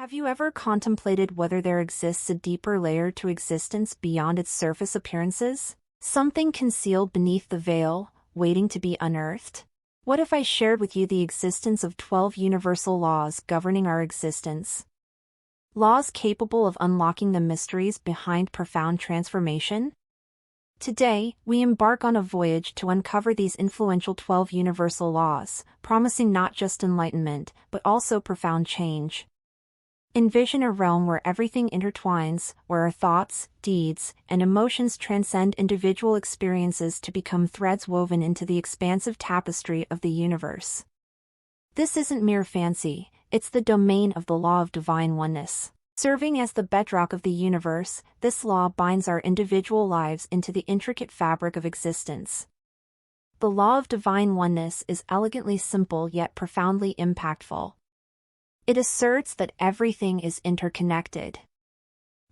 Have you ever contemplated whether there exists a deeper layer to existence beyond its surface appearances? Something concealed beneath the veil, waiting to be unearthed? What if I shared with you the existence of 12 universal laws governing our existence? Laws capable of unlocking the mysteries behind profound transformation? Today, we embark on a voyage to uncover these influential 12 universal laws, promising not just enlightenment, but also profound change. Envision a realm where everything intertwines, where our thoughts, deeds, and emotions transcend individual experiences to become threads woven into the expansive tapestry of the universe. This isn't mere fancy, it's the domain of the law of divine oneness. Serving as the bedrock of the universe, this law binds our individual lives into the intricate fabric of existence. The law of divine oneness is elegantly simple yet profoundly impactful. It asserts that everything is interconnected.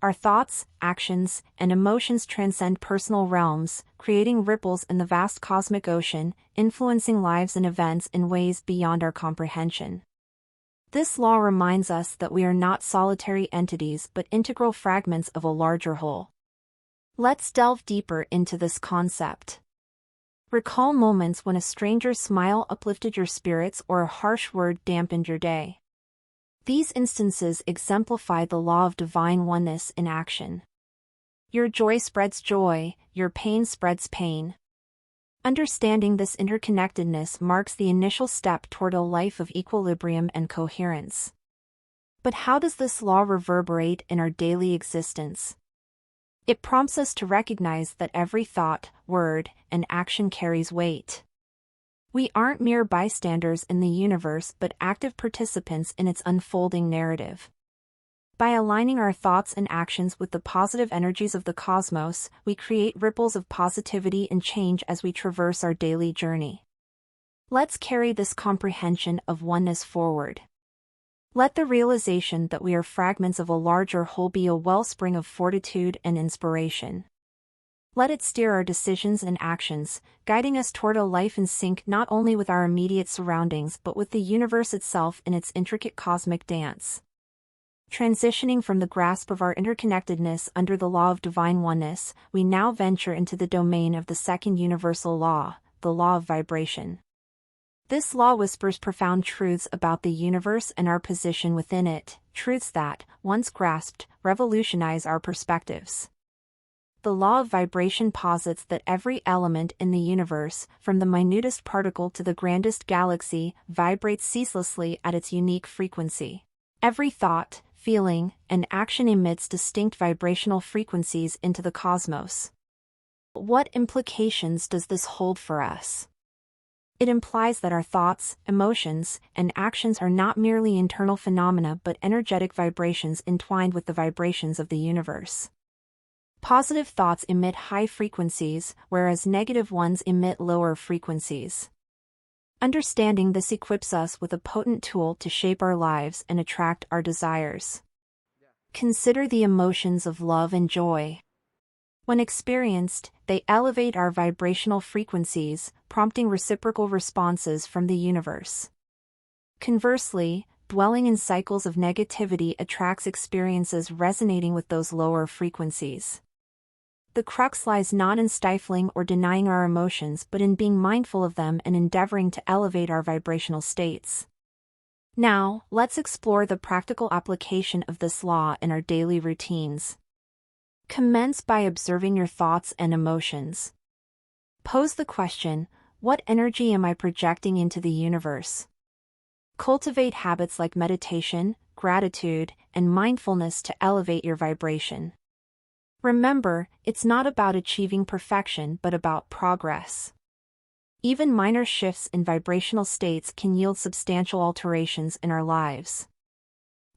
Our thoughts, actions, and emotions transcend personal realms, creating ripples in the vast cosmic ocean, influencing lives and events in ways beyond our comprehension. This law reminds us that we are not solitary entities but integral fragments of a larger whole. Let's delve deeper into this concept. Recall moments when a stranger's smile uplifted your spirits or a harsh word dampened your day. These instances exemplify the law of divine oneness in action. Your joy spreads joy, your pain spreads pain. Understanding this interconnectedness marks the initial step toward a life of equilibrium and coherence. But how does this law reverberate in our daily existence? It prompts us to recognize that every thought, word, and action carries weight. We aren't mere bystanders in the universe but active participants in its unfolding narrative. By aligning our thoughts and actions with the positive energies of the cosmos, we create ripples of positivity and change as we traverse our daily journey. Let's carry this comprehension of oneness forward. Let the realization that we are fragments of a larger whole be a wellspring of fortitude and inspiration. Let it steer our decisions and actions, guiding us toward a life in sync not only with our immediate surroundings but with the universe itself in its intricate cosmic dance. Transitioning from the grasp of our interconnectedness under the law of divine oneness, we now venture into the domain of the second universal law, the law of vibration. This law whispers profound truths about the universe and our position within it, truths that, once grasped, revolutionize our perspectives. The law of vibration posits that every element in the universe, from the minutest particle to the grandest galaxy, vibrates ceaselessly at its unique frequency. Every thought, feeling, and action emits distinct vibrational frequencies into the cosmos. What implications does this hold for us? It implies that our thoughts, emotions, and actions are not merely internal phenomena but energetic vibrations entwined with the vibrations of the universe. Positive thoughts emit high frequencies, whereas negative ones emit lower frequencies. Understanding this equips us with a potent tool to shape our lives and attract our desires. Consider the emotions of love and joy. When experienced, they elevate our vibrational frequencies, prompting reciprocal responses from the universe. Conversely, dwelling in cycles of negativity attracts experiences resonating with those lower frequencies. The crux lies not in stifling or denying our emotions but in being mindful of them and endeavoring to elevate our vibrational states. Now, let's explore the practical application of this law in our daily routines. Commence by observing your thoughts and emotions. Pose the question, what energy am I projecting into the universe? Cultivate habits like meditation, gratitude, and mindfulness to elevate your vibration. Remember, it's not about achieving perfection but about progress. Even minor shifts in vibrational states can yield substantial alterations in our lives.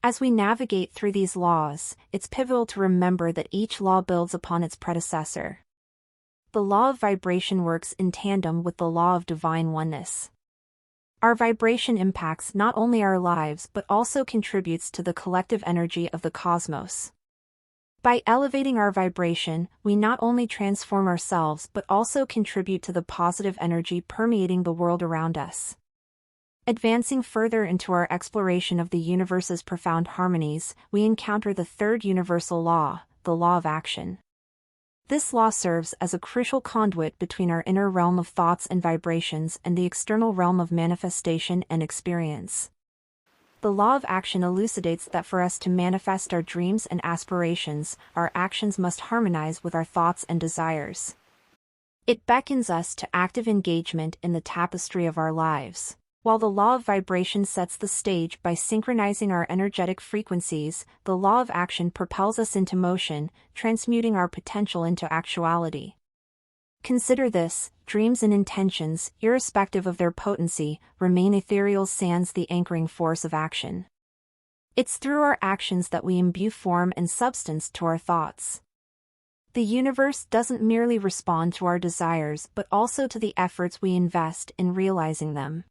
As we navigate through these laws, it's pivotal to remember that each law builds upon its predecessor. The law of vibration works in tandem with the law of divine oneness. Our vibration impacts not only our lives but also contributes to the collective energy of the cosmos. By elevating our vibration, we not only transform ourselves but also contribute to the positive energy permeating the world around us. Advancing further into our exploration of the universe's profound harmonies, we encounter the third universal law, the law of action. This law serves as a crucial conduit between our inner realm of thoughts and vibrations and the external realm of manifestation and experience. The law of action elucidates that for us to manifest our dreams and aspirations, our actions must harmonize with our thoughts and desires. It beckons us to active engagement in the tapestry of our lives. While the law of vibration sets the stage by synchronizing our energetic frequencies, the law of action propels us into motion, transmuting our potential into actuality. Consider this: dreams and intentions, irrespective of their potency, remain ethereal sans the anchoring force of action. It's through our actions that we imbue form and substance to our thoughts. The universe doesn't merely respond to our desires but also to the efforts we invest in realizing them.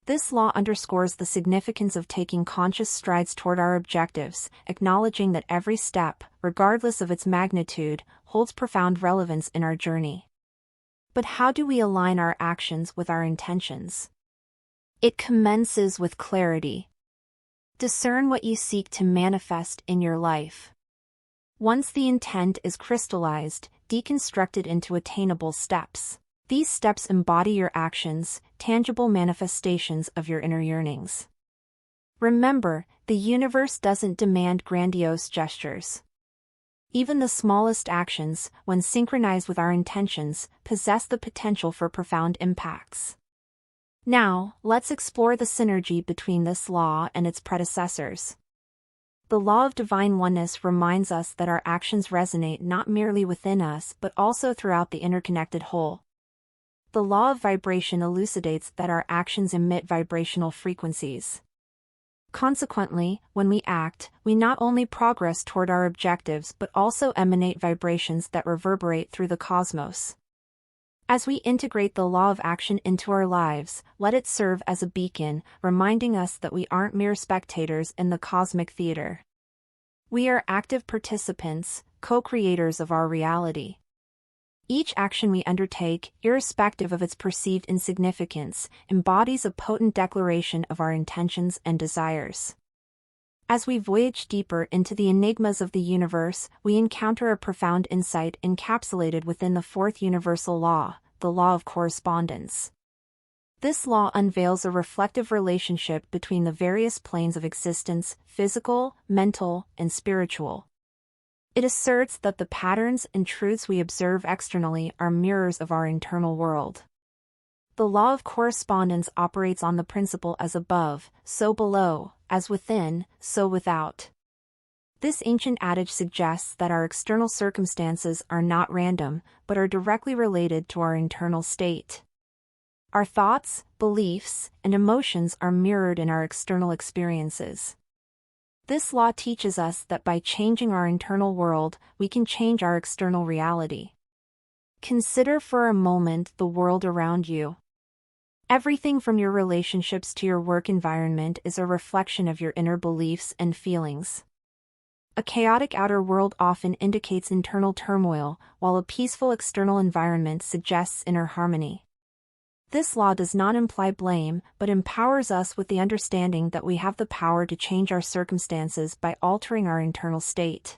This law underscores the significance of taking conscious strides toward our objectives, acknowledging that every step, regardless of its magnitude, holds profound relevance in our journey. But how do we align our actions with our intentions? It commences with clarity. Discern what you seek to manifest in your life. Once the intent is crystallized, deconstruct it into attainable steps. These steps embody your actions, tangible manifestations of your inner yearnings. Remember, the universe doesn't demand grandiose gestures. Even the smallest actions, when synchronized with our intentions, possess the potential for profound impacts. Now, let's explore the synergy between this law and its predecessors. The law of divine oneness reminds us that our actions resonate not merely within us but also throughout the interconnected whole. The law of vibration elucidates that our actions emit vibrational frequencies. Consequently, when we act, we not only progress toward our objectives but also emanate vibrations that reverberate through the cosmos. As we integrate the law of action into our lives, let it serve as a beacon, reminding us that we aren't mere spectators in the cosmic theater. We are active participants, co-creators of our reality. Each action we undertake, irrespective of its perceived insignificance, embodies a potent declaration of our intentions and desires. As we voyage deeper into the enigmas of the universe, we encounter a profound insight encapsulated within the fourth universal law, the law of correspondence. This law unveils a reflective relationship between the various planes of existence: physical, mental, and spiritual. It asserts that the patterns and truths we observe externally are mirrors of our internal world. The law of correspondence operates on the principle as above, so below, as within, so without. This ancient adage suggests that our external circumstances are not random, but are directly related to our internal state. Our thoughts, beliefs, and emotions are mirrored in our external experiences. This law teaches us that by changing our internal world, we can change our external reality. Consider for a moment the world around you. Everything from your relationships to your work environment is a reflection of your inner beliefs and feelings. A chaotic outer world often indicates internal turmoil, while a peaceful external environment suggests inner harmony. This law does not imply blame, but empowers us with the understanding that we have the power to change our circumstances by altering our internal state.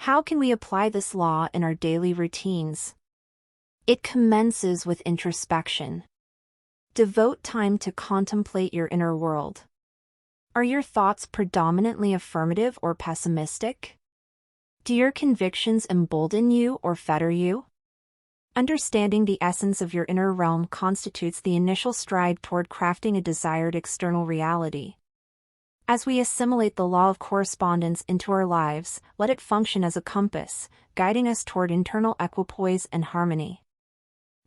How can we apply this law in our daily routines? It commences with introspection. Devote time to contemplate your inner world. Are your thoughts predominantly affirmative or pessimistic? Do your convictions embolden you or fetter you? Understanding the essence of your inner realm constitutes the initial stride toward crafting a desired external reality. As we assimilate the law of correspondence into our lives, let it function as a compass, guiding us toward internal equipoise and harmony.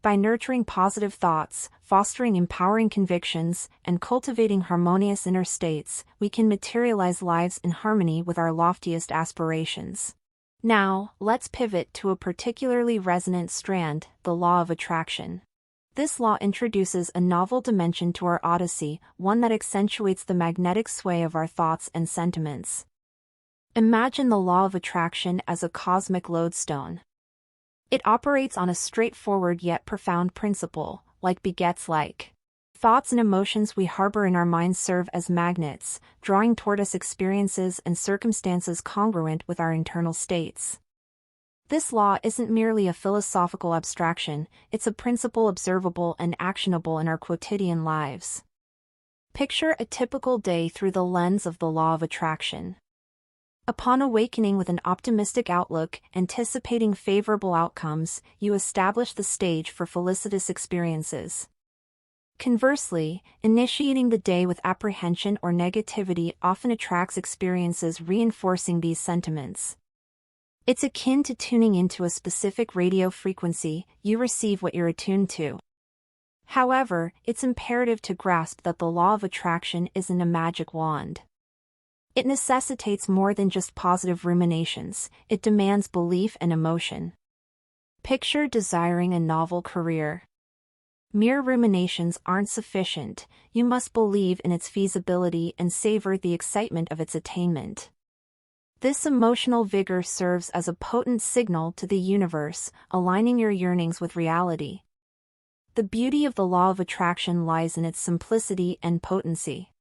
By nurturing positive thoughts, fostering empowering convictions, and cultivating harmonious inner states, we can materialize lives in harmony with our loftiest aspirations. Now, let's pivot to a particularly resonant strand, the law of attraction. This law introduces a novel dimension to our odyssey, one that accentuates the magnetic sway of our thoughts and sentiments. Imagine the law of attraction as a cosmic lodestone. It operates on a straightforward yet profound principle, like begets like. Thoughts and emotions we harbor in our minds serve as magnets, drawing toward us experiences and circumstances congruent with our internal states. This law isn't merely a philosophical abstraction, it's a principle observable and actionable in our quotidian lives. Picture a typical day through the lens of the law of attraction. Upon awakening with an optimistic outlook, anticipating favorable outcomes, you establish the stage for felicitous experiences. Conversely, initiating the day with apprehension or negativity often attracts experiences reinforcing these sentiments. It's akin to tuning into a specific radio frequency, you receive what you're attuned to. However, it's imperative to grasp that the law of attraction isn't a magic wand. It necessitates more than just positive ruminations, it demands belief and emotion. Picture desiring a novel career. Mere ruminations aren't sufficient, you must believe in its feasibility and savor the excitement of its attainment. This emotional vigor serves as a potent signal to the universe, aligning your yearnings with reality. The beauty of the law of attraction lies in its simplicity and potency.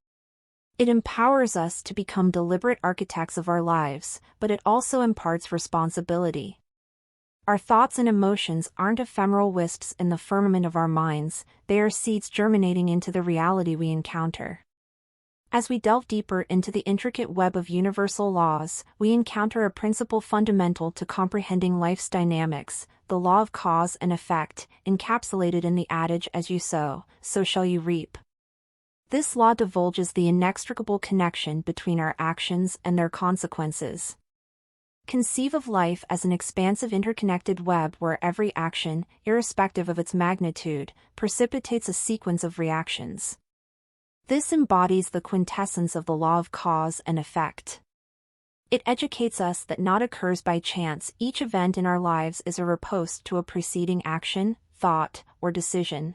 It empowers us to become deliberate architects of our lives, but it also imparts responsibility. Our thoughts and emotions aren't ephemeral wisps in the firmament of our minds, they are seeds germinating into the reality we encounter. As we delve deeper into the intricate web of universal laws, we encounter a principle fundamental to comprehending life's dynamics, the law of cause and effect, encapsulated in the adage "as you sow, so shall you reap." This law divulges the inextricable connection between our actions and their consequences. Conceive of life as an expansive interconnected web where every action, irrespective of its magnitude, precipitates a sequence of reactions. This embodies the quintessence of the law of cause and effect. It educates us that naught occurs by chance, each event in our lives is a riposte to a preceding action, thought, or decision.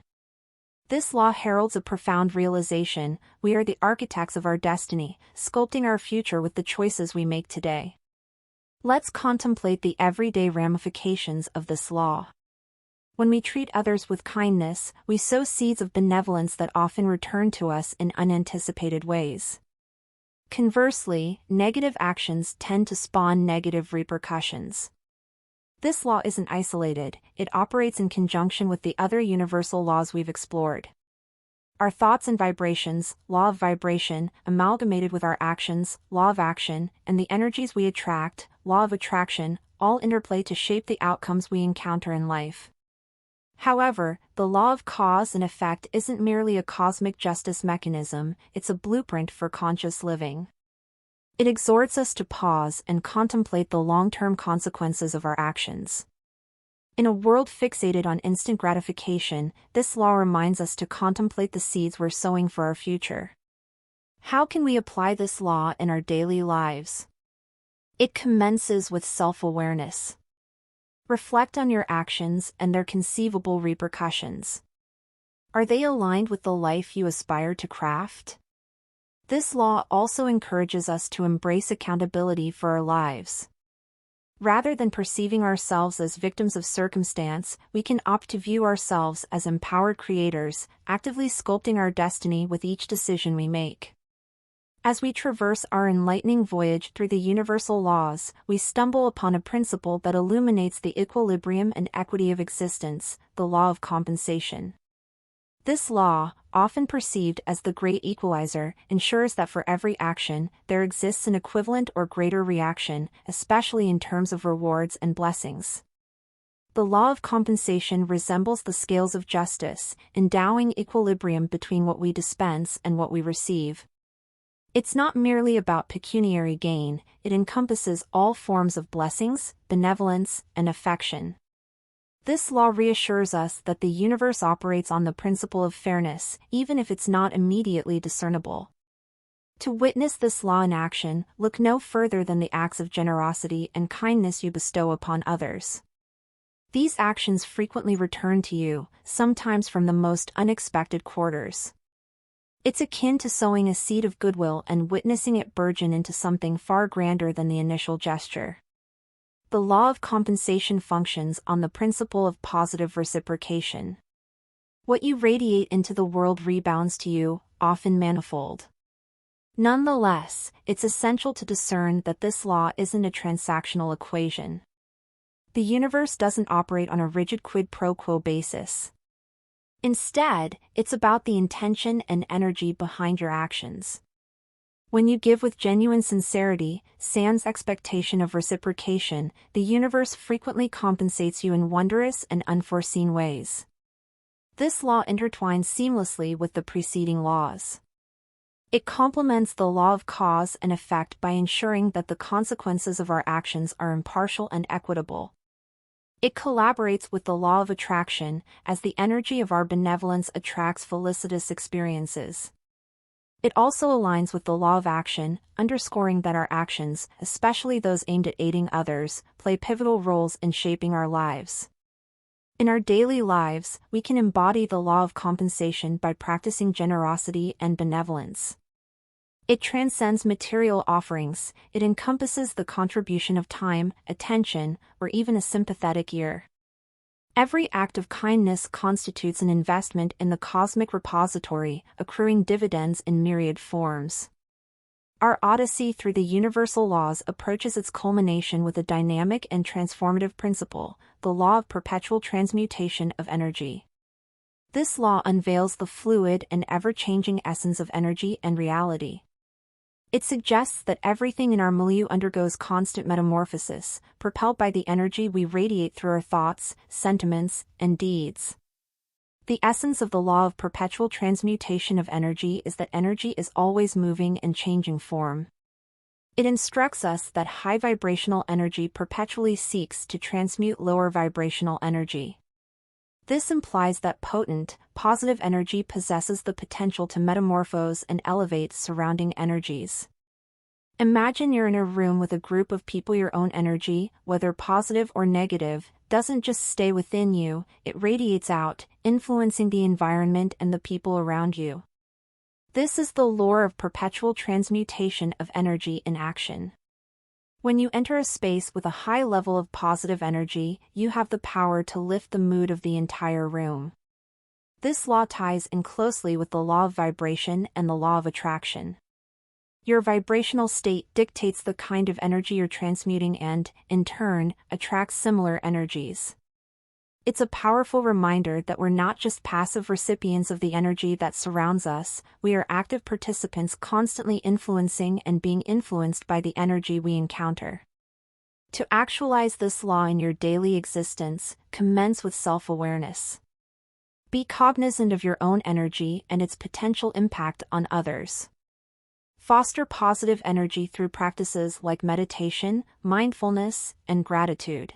This law heralds a profound realization: we are the architects of our destiny, sculpting our future with the choices we make today. Let's contemplate the everyday ramifications of this law. When we treat others with kindness, we sow seeds of benevolence that often return to us in unanticipated ways. Conversely, negative actions tend to spawn negative repercussions. This law isn't isolated, it operates in conjunction with the other universal laws we've explored. Our thoughts and vibrations, law of vibration, amalgamated with our actions, law of action, and the energies we attract, law of attraction, all interplay to shape the outcomes we encounter in life. However, the law of cause and effect isn't merely a cosmic justice mechanism, it's a blueprint for conscious living. It exhorts us to pause and contemplate the long-term consequences of our actions. In a world fixated on instant gratification, this law reminds us to contemplate the seeds we're sowing for our future. How can we apply this law in our daily lives? It commences with self-awareness. Reflect on your actions and their conceivable repercussions. Are they aligned with the life you aspire to craft? This law also encourages us to embrace accountability for our lives. Rather than perceiving ourselves as victims of circumstance, we can opt to view ourselves as empowered creators, actively sculpting our destiny with each decision we make. As we traverse our enlightening voyage through the universal laws, we stumble upon a principle that illuminates the equilibrium and equity of existence, the law of compensation. This law, often perceived as the great equalizer, ensures that for every action, there exists an equivalent or greater reaction, especially in terms of rewards and blessings. The law of compensation resembles the scales of justice, endowing equilibrium between what we dispense and what we receive. It's not merely about pecuniary gain, it encompasses all forms of blessings, benevolence, and affection. This law reassures us that the universe operates on the principle of fairness, even if it's not immediately discernible. To witness this law in action, look no further than the acts of generosity and kindness you bestow upon others. These actions frequently return to you, sometimes from the most unexpected quarters. It's akin to sowing a seed of goodwill and witnessing it burgeon into something far grander than the initial gesture. The law of compensation functions on the principle of positive reciprocation. What you radiate into the world rebounds to you, often manifold. Nonetheless, it's essential to discern that this law isn't a transactional equation. The universe doesn't operate on a rigid quid pro quo basis. Instead, it's about the intention and energy behind your actions. When you give with genuine sincerity, sans expectation of reciprocation, the universe frequently compensates you in wondrous and unforeseen ways. This law intertwines seamlessly with the preceding laws. It complements the law of cause and effect by ensuring that the consequences of our actions are impartial and equitable. It collaborates with the law of attraction, as the energy of our benevolence attracts felicitous experiences. It also aligns with the law of action, underscoring that our actions, especially those aimed at aiding others, play pivotal roles in shaping our lives. In our daily lives, we can embody the law of compensation by practicing generosity and benevolence. It transcends material offerings, it encompasses the contribution of time, attention, or even a sympathetic ear. Every act of kindness constitutes an investment in the cosmic repository, accruing dividends in myriad forms. Our odyssey through the universal laws approaches its culmination with a dynamic and transformative principle, the law of perpetual transmutation of energy. This law unveils the fluid and ever-changing essence of energy and reality. It suggests that everything in our milieu undergoes constant metamorphosis, propelled by the energy we radiate through our thoughts, sentiments, and deeds. The essence of the law of perpetual transmutation of energy is that energy is always moving and changing form. It instructs us that high vibrational energy perpetually seeks to transmute lower vibrational energy. This implies that potent, positive energy possesses the potential to metamorphose and elevate surrounding energies. Imagine you're in a room with a group of people. Your own energy, whether positive or negative, doesn't just stay within you, it radiates out, influencing the environment and the people around you. This is the lore of perpetual transmutation of energy in action. When you enter a space with a high level of positive energy, you have the power to lift the mood of the entire room. This law ties in closely with the law of vibration and the law of attraction. Your vibrational state dictates the kind of energy you're transmuting and, in turn, attracts similar energies. It's a powerful reminder that we're not just passive recipients of the energy that surrounds us, we are active participants constantly influencing and being influenced by the energy we encounter. To actualize this law in your daily existence, commence with self-awareness. Be cognizant of your own energy and its potential impact on others. Foster positive energy through practices like meditation, mindfulness, and gratitude.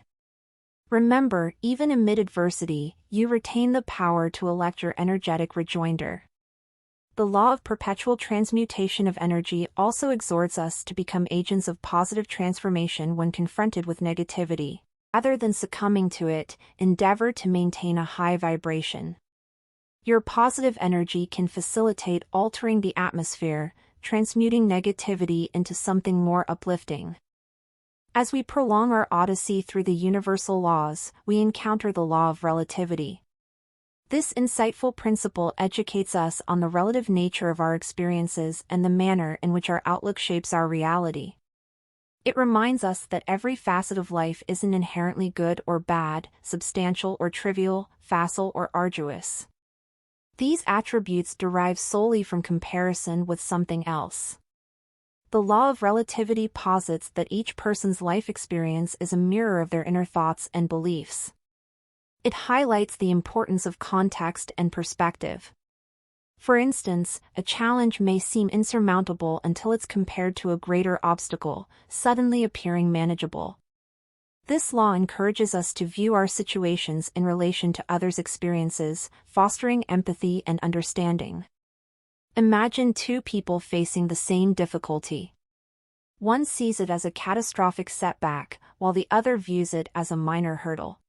Remember, even amid adversity, you retain the power to elect your energetic rejoinder. The law of perpetual transmutation of energy also exhorts us to become agents of positive transformation when confronted with negativity. Rather than succumbing to it, endeavor to maintain a high vibration. Your positive energy can facilitate altering the atmosphere, transmuting negativity into something more uplifting. As we prolong our odyssey through the universal laws, we encounter the law of relativity. This insightful principle educates us on the relative nature of our experiences and the manner in which our outlook shapes our reality. It reminds us that every facet of life isn't inherently good or bad, substantial or trivial, facile or arduous. These attributes derive solely from comparison with something else. The law of relativity posits that each person's life experience is a mirror of their inner thoughts and beliefs. It highlights the importance of context and perspective. For instance, a challenge may seem insurmountable until it's compared to a greater obstacle, suddenly appearing manageable. This law encourages us to view our situations in relation to others' experiences, fostering empathy and understanding. Imagine two people facing the same difficulty. One sees it as a catastrophic setback, while the other views it as a minor hurdle.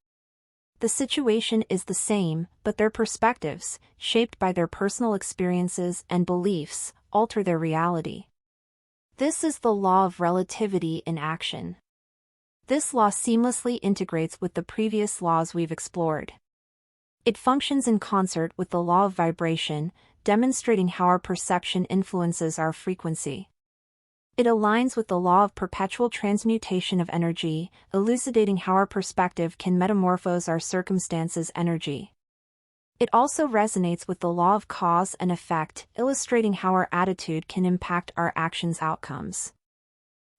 The situation is the same, but their perspectives, shaped by their personal experiences and beliefs, alter their reality. This is the law of relativity in action. This law seamlessly integrates with the previous laws we've explored. It functions in concert with the law of vibration, demonstrating how our perception influences our frequency. It aligns with the law of perpetual transmutation of energy, elucidating how our perspective can metamorphose our circumstances' energy. It also resonates with the law of cause and effect, illustrating how our attitude can impact our actions' outcomes.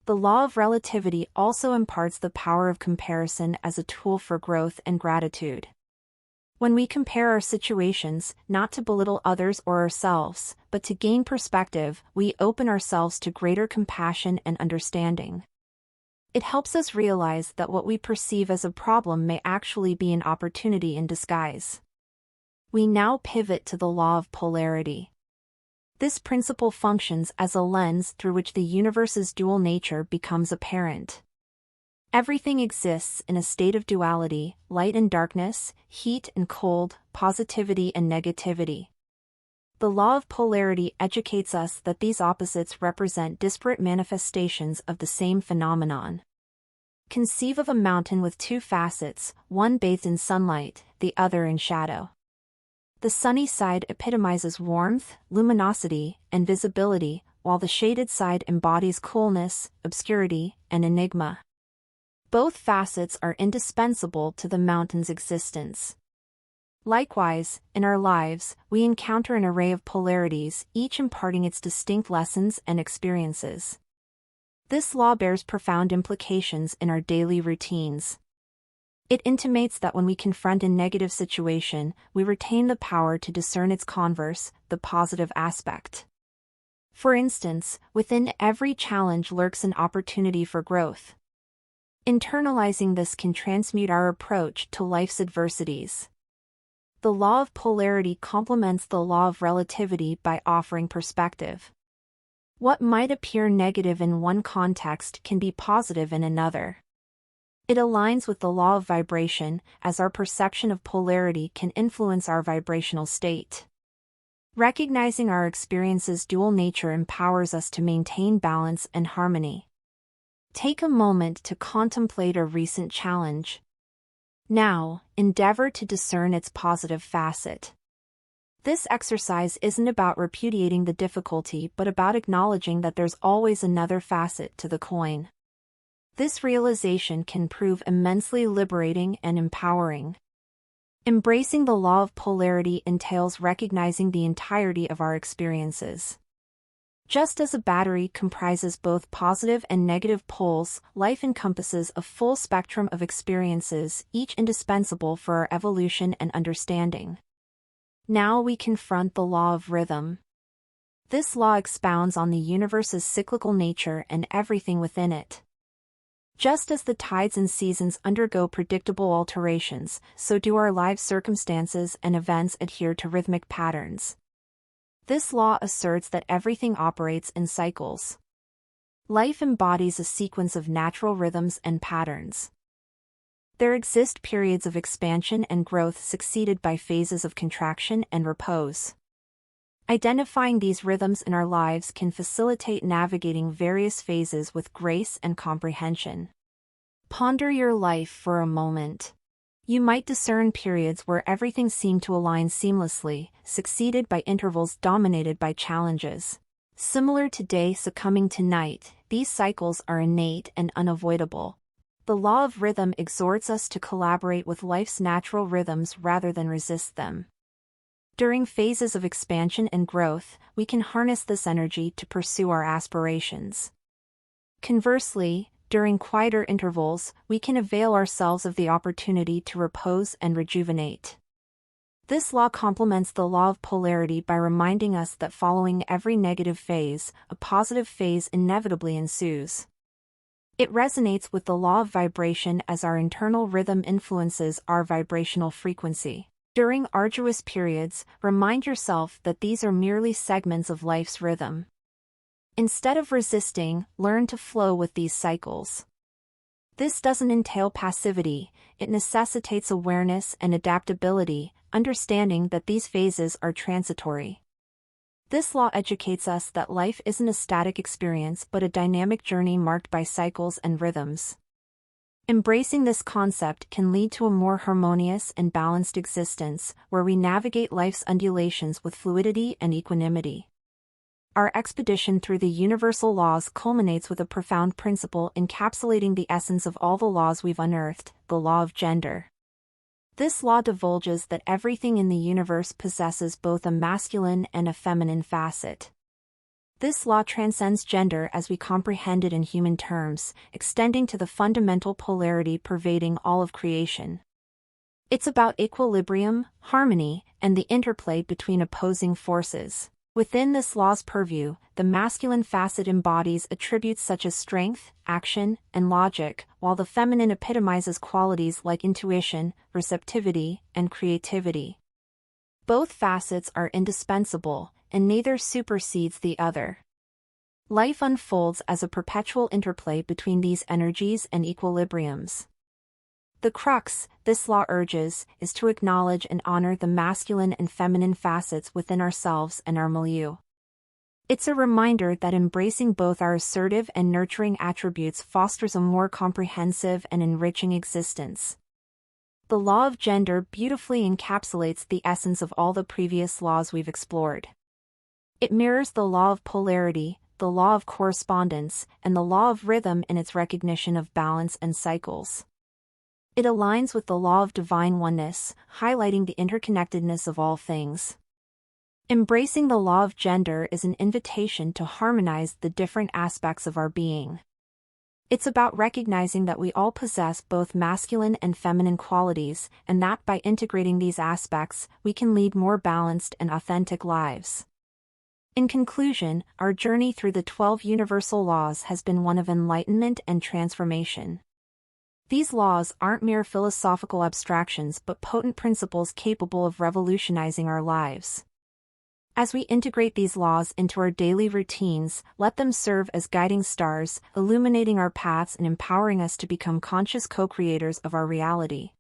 The law of relativity also imparts the power of comparison as a tool for growth and gratitude. When we compare our situations, not to belittle others or ourselves, but to gain perspective, we open ourselves to greater compassion and understanding. It helps us realize that what we perceive as a problem may actually be an opportunity in disguise. We now pivot to the law of polarity. This principle functions as a lens through which the universe's dual nature becomes apparent. Everything exists in a state of duality, light and darkness, heat and cold, positivity and negativity. The law of polarity educates us that these opposites represent disparate manifestations of the same phenomenon. Conceive of a mountain with two facets, one bathed in sunlight, the other in shadow. The sunny side epitomizes warmth, luminosity, and visibility, while the shaded side embodies coolness, obscurity, and enigma. Both facets are indispensable to the mountain's existence. Likewise, in our lives, we encounter an array of polarities, each imparting its distinct lessons and experiences. This law bears profound implications in our daily routines. It intimates that when we confront a negative situation, we retain the power to discern its converse, the positive aspect. For instance, within every challenge lurks an opportunity for growth. Internalizing this can transmute our approach to life's adversities. The law of polarity complements the law of relativity by offering perspective. What might appear negative in one context can be positive in another. It aligns with the law of vibration, as our perception of polarity can influence our vibrational state. Recognizing our experience's dual nature empowers us to maintain balance and harmony. Take a moment to contemplate a recent challenge. Now, endeavor to discern its positive facet. This exercise isn't about repudiating the difficulty but about acknowledging that there's always another facet to the coin. This realization can prove immensely liberating and empowering. Embracing the law of polarity entails recognizing the entirety of our experiences. Just as a battery comprises both positive and negative poles, life encompasses a full spectrum of experiences, each indispensable for our evolution and understanding. Now we confront the law of rhythm. This law expounds on the universe's cyclical nature and everything within it. Just as the tides and seasons undergo predictable alterations, so do our life circumstances and events adhere to rhythmic patterns. This law asserts that everything operates in cycles. Life embodies a sequence of natural rhythms and patterns. There exist periods of expansion and growth succeeded by phases of contraction and repose. Identifying these rhythms in our lives can facilitate navigating various phases with grace and comprehension. Ponder your life for a moment. You might discern periods where everything seemed to align seamlessly, succeeded by intervals dominated by challenges. Similar to day succumbing to night, these cycles are innate and unavoidable. The law of rhythm exhorts us to collaborate with life's natural rhythms rather than resist them. During phases of expansion and growth, we can harness this energy to pursue our aspirations. Conversely, during quieter intervals, we can avail ourselves of the opportunity to repose and rejuvenate. This law complements the law of polarity by reminding us that following every negative phase, a positive phase inevitably ensues. It resonates with the law of vibration as our internal rhythm influences our vibrational frequency. During arduous periods, remind yourself that these are merely segments of life's rhythm. Instead of resisting, learn to flow with these cycles. This doesn't entail passivity, it necessitates awareness and adaptability, understanding that these phases are transitory. This law educates us that life isn't a static experience but a dynamic journey marked by cycles and rhythms. Embracing this concept can lead to a more harmonious and balanced existence, where we navigate life's undulations with fluidity and equanimity. Our expedition through the universal laws culminates with a profound principle encapsulating the essence of all the laws we've unearthed, the law of gender. This law divulges that everything in the universe possesses both a masculine and a feminine facet. This law transcends gender as we comprehend it in human terms, extending to the fundamental polarity pervading all of creation. It's about equilibrium, harmony, and the interplay between opposing forces. Within this law's purview, the masculine facet embodies attributes such as strength, action, and logic, while the feminine epitomizes qualities like intuition, receptivity, and creativity. Both facets are indispensable, and neither supersedes the other. Life unfolds as a perpetual interplay between these energies and equilibriums. The crux, this law urges, is to acknowledge and honor the masculine and feminine facets within ourselves and our milieu. It's a reminder that embracing both our assertive and nurturing attributes fosters a more comprehensive and enriching existence. The law of gender beautifully encapsulates the essence of all the previous laws we've explored. It mirrors the law of polarity, the law of correspondence, and the law of rhythm in its recognition of balance and cycles. It aligns with the law of divine oneness, highlighting the interconnectedness of all things. Embracing the law of gender is an invitation to harmonize the different aspects of our being. It's about recognizing that we all possess both masculine and feminine qualities, and that by integrating these aspects, we can lead more balanced and authentic lives. In conclusion, our journey through the 12 universal laws has been one of enlightenment and transformation. These laws aren't mere philosophical abstractions but potent principles capable of revolutionizing our lives. As we integrate these laws into our daily routines, let them serve as guiding stars, illuminating our paths and empowering us to become conscious co-creators of our reality.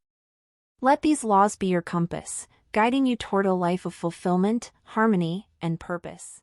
Let these laws be your compass, guiding you toward a life of fulfillment, harmony, and purpose.